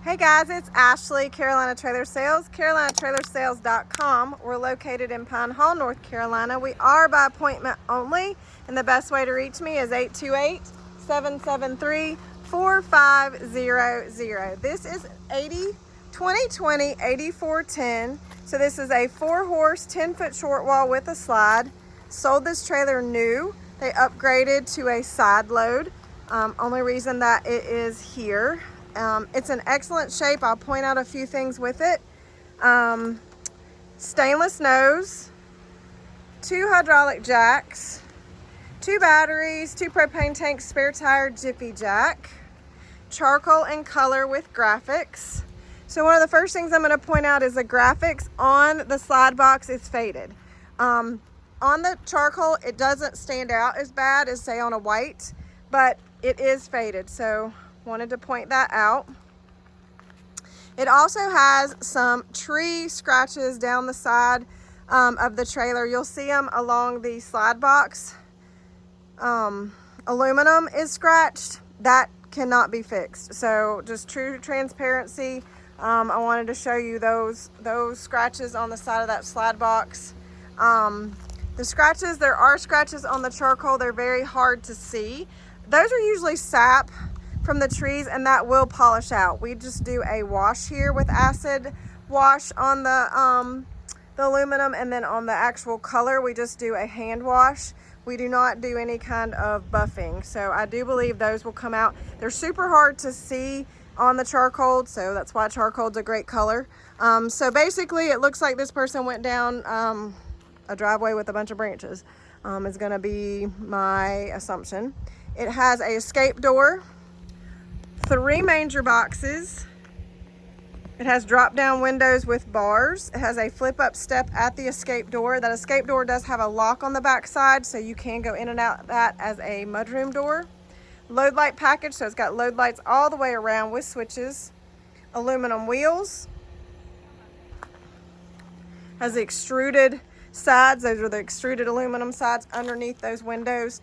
Hey guys, it's Ashley, Carolina Trailer Sales, carolinatrailersales.com. We're located in Pine Hall, North Carolina. We are by appointment only, and the best way to reach me is 828-773-4500. This is 2020 8410. So this is a 4-horse, 10-foot short wall with a slide. Sold this trailer new. They upgraded to a side load. Only reason that it is here. It's in excellent shape. I'll point out a few things with it. Stainless nose, 2 hydraulic jacks, 2 batteries, 2 propane tanks, spare tire, jiffy jack, charcoal and color with graphics. So one of the first things I'm going to point out is the graphics on the slide box is faded. On the charcoal, it doesn't stand out as bad as say on a white, but it is faded. So wanted to point that out. It also has some tree scratches down the side of the trailer. You'll see them along the slide box. Aluminum is scratched. That cannot be fixed. So just true transparency. I wanted to show you those scratches on the side of that slide box. The scratches, there are scratches on the charcoal. They're very hard to see. Those are usually sap from the trees, and that will polish out. We just do a wash here with acid wash on the aluminum, and then on the actual color we just do a hand wash. We do not do any kind of buffing, so I do believe those will come out. They're super hard to see on the charcoal, so that's why charcoal's a great color. So basically it looks like this person went down a driveway with a bunch of branches, is going to be my assumption. It has a escape door, 3 manger boxes. It has drop down windows with bars. It has a flip up step at the escape door. That escape door does have a lock on the back side, so you can go in and out of that as a mudroom door. Load light package, so it's got load lights all the way around with switches. Aluminum wheels. Has the extruded sides. Those are the extruded aluminum sides underneath those windows.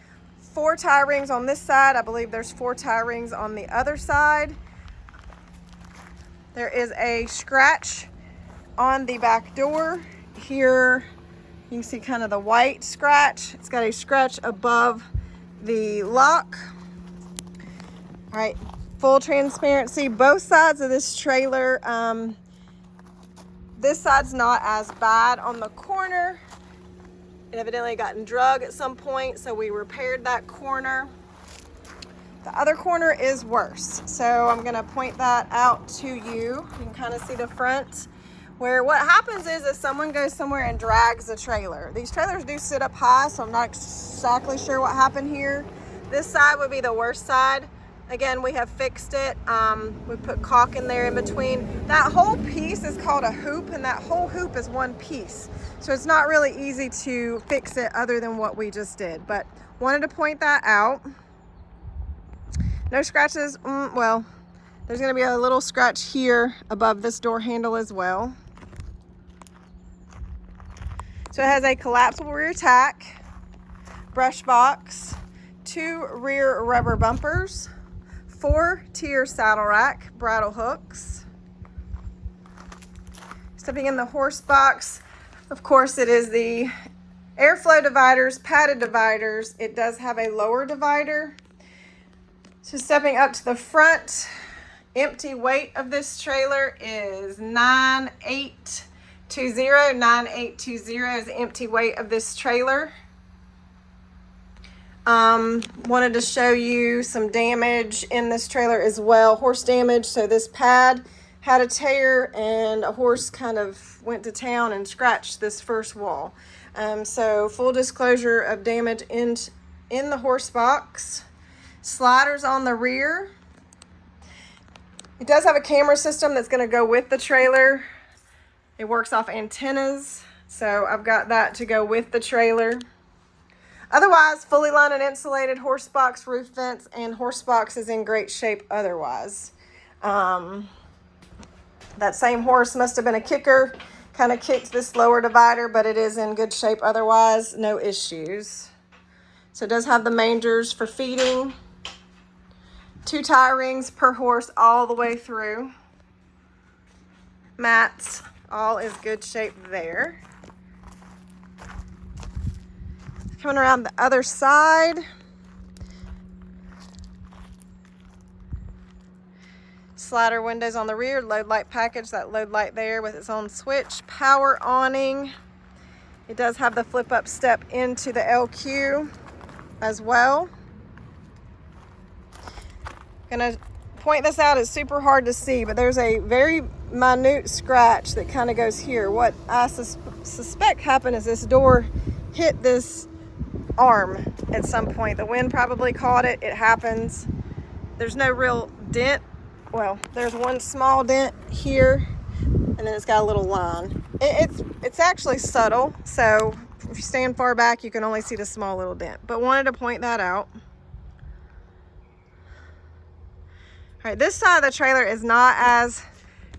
4 tie rings on this side. I believe there's 4 tie rings on the other side. There is a scratch on the back door. Here you can see kind of the white scratch. It's got a scratch above the lock. All right, full transparency. Both sides of this trailer. This side's not as bad on the corner. It evidently gotten drug at some point, so we repaired that corner. The other corner is worse, so I'm gonna point that out to you. You can kind of see the front, where what happens is if someone goes somewhere and drags the trailer. These trailers do sit up high, so I'm not exactly sure what happened here. This side would be the worst side. Again, we have fixed it. We put caulk in there in between. That whole piece is called a hoop, and that whole hoop is one piece. So it's not really easy to fix it other than what we just did. But wanted to point that out. No scratches. Well, there's going to be a little scratch here above this door handle as well. So it has a collapsible rear tack, brush box, 2 rear rubber bumpers, 4-tier saddle rack, bridle hooks. Stepping in the horse box, of course it is the airflow dividers, padded dividers. It does have a lower divider. So stepping up to the front, empty weight of this trailer is 9820. 9820 is the empty weight of this trailer. Wanted to show you some damage in this trailer as well, horse damage. So this pad had a tear and a horse kind of went to town and scratched this first wall. So full disclosure of damage in the horse box. Sliders on the rear. It does have a camera system that's going to go with the trailer. It works off antennas, so I've got that to go with the trailer. Otherwise, fully lined and insulated horse box, roof vents, and horse box is in great shape otherwise. That same horse must have been a kicker, kind of kicked this lower divider, but it is in good shape otherwise, no issues. So it does have the mangers for feeding. 2 tie rings per horse all the way through. mats, all is good shape there. Coming around the other side. Slider windows on the rear, load light package, that load light there with its own switch, power awning. It does have the flip up step into the LQ as well. Gonna point this out, it's super hard to see, but there's a very minute scratch that kind of goes here. What I suspect happened is this door hit this arm at some point. The wind probably caught it. It happens. There's no real dent. Well, there's one small dent here, and then it's got a little line. It's actually subtle, so if you stand far back, you can only see the small little dent, but wanted to point that out. All right, this side of the trailer is not as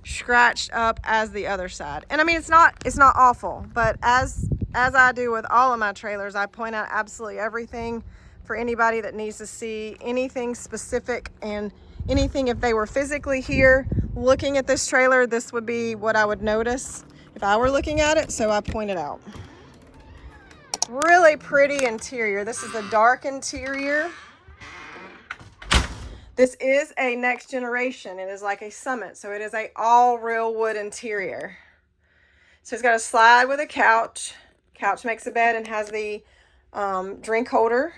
scratched up as the other side. And I mean, it's not awful, but as I do with all of my trailers, I point out absolutely everything for anybody that needs to see anything specific, and anything, if they were physically here looking at this trailer, this would be what I would notice if I were looking at it, so I pointed out. Really pretty interior. This is a dark interior. This is a Next Generation. It is like a Summit, so it is a all real wood interior. So it's got a slide with a couch. Couch makes a bed and has the drink holder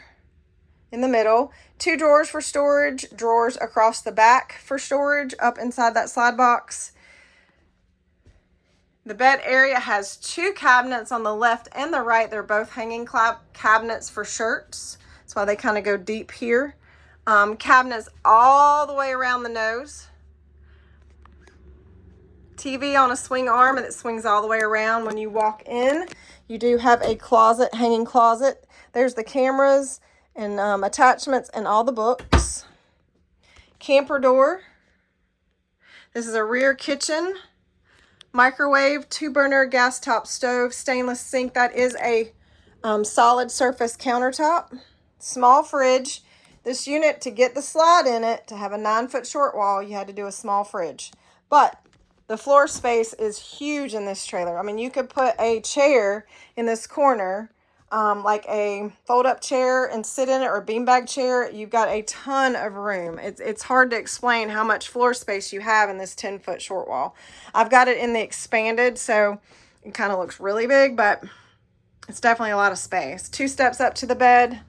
in the middle. 2 drawers for storage, drawers across the back for storage up inside that slide box. The bed area has 2 cabinets on the left and the right. They're both hanging cabinets for shirts. That's why they kind of go deep here. Cabinets all the way around the nose. TV on a swing arm, and it swings all the way around when you walk in. You do have a closet, hanging closet. There's the cameras and attachments and all the books. Camper door. This is a rear kitchen. Microwave, 2-burner gas top stove, stainless sink. That is a solid surface countertop. Small fridge. This unit, to get the slide in it, to have a 9-foot short wall, you had to do a small fridge. But the floor space is huge in this trailer. I mean, you could put a chair in this corner, like a fold-up chair, and sit in it, or a beanbag chair. You've got a ton of room. It's hard to explain how much floor space you have in this 10-foot short wall. I've got it in the expanded, so it kind of looks really big, but it's definitely a lot of space. 2 steps up to the bed.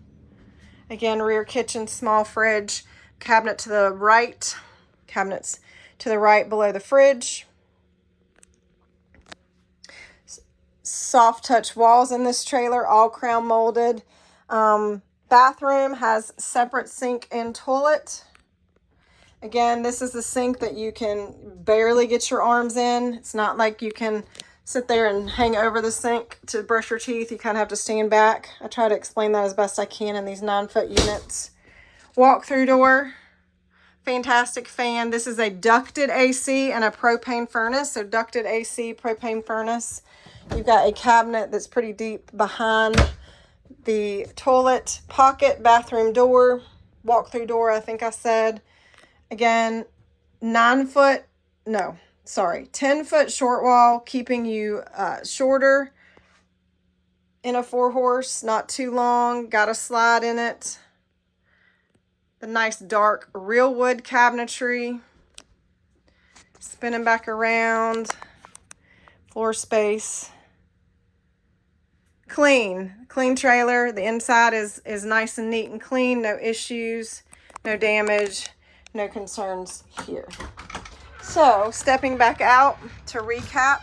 Again, rear kitchen, small fridge, cabinet to the right, cabinets to the right below the fridge. Soft touch walls in this trailer, all crown molded. Bathroom has separate sink and toilet. Again, this is the sink that you can barely get your arms in. It's not like you can sit there and hang over the sink to brush your teeth. You kind of have to stand back. I try to explain that as best I can in these 9-foot units. Walk-through door. Fantastic fan. This is a ducted AC and a propane furnace. So ducted AC, propane furnace. You've got a cabinet that's pretty deep behind the toilet, pocket, bathroom door, walk-through door, I think I said. Again, 10-foot short wall, keeping you shorter in a 4-horse, not too long. Got a slide in it. The nice dark real wood cabinetry. Spinning back around. Floor space. Clean trailer. The inside is nice and neat and clean. No issues, no damage, no concerns here. So, stepping back out to recap.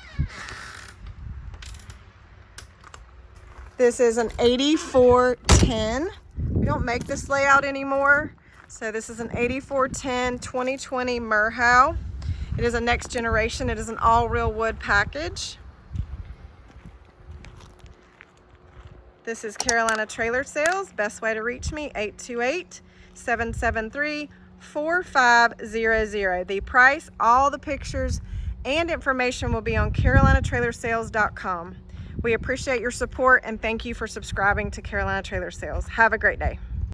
This is an 8410. We don't make this layout anymore. So this is an 8410 2020 Merhow. It is a Next Generation. It is an all real wood package. This is Carolina Trailer Sales. Best way to reach me, 828-773-4500. The price, all the pictures, and information will be on carolinatrailersales.com. We appreciate your support and thank you for subscribing to Carolina Trailer Sales. Have a great day.